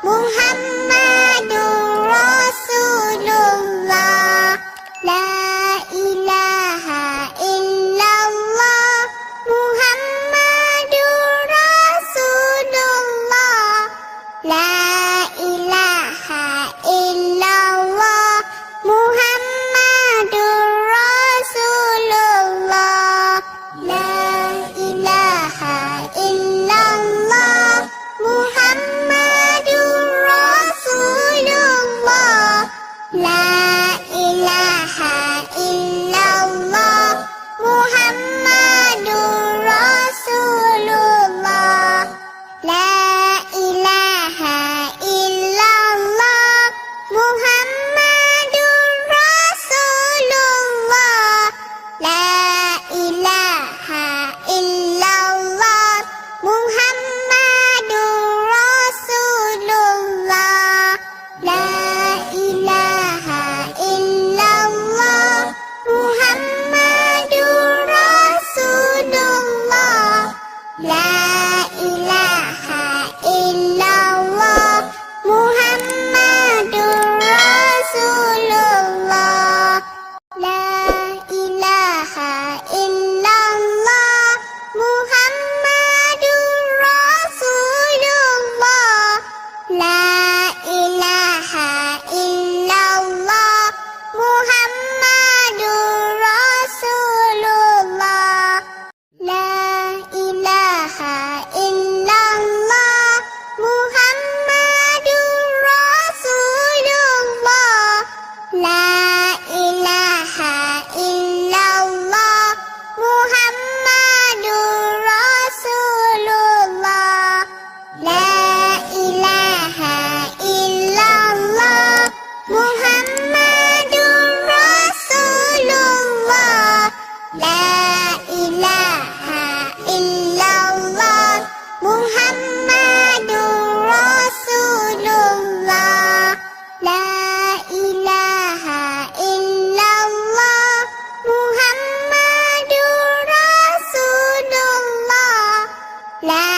Muhammadur Rasulullah. La ilaha illallah. Muhammadur Rasulullah. La ilaha illallah. Muhammadur Rasulullah. La ilaha illallah. Muhammadur Rasulullah. La ilaha illallah. Muhammadur Rasulullah. La ilaha illallah. Muhammadur Rasulullah. La ilaha illallah. Muhammadur Rasulullah. La ilaha illallah. Muhammadur Rasulullah. La ilaha illallah. Muhammadur Rasulullah. La ilaha illallah. Muhammadur Rasulullah. La ilaha illallah. Muhammadur Rasulullah. La ilaha illallah. Muhammadur Rasulullah. La ilaha illallah. Muhammadur Rasulullah. La ilaha illallah. Muhammadur Rasulullah. La ilaha illallah. Muhammadur Rasulullah. La ilaha illallah. Muhammadur Rasulullah. La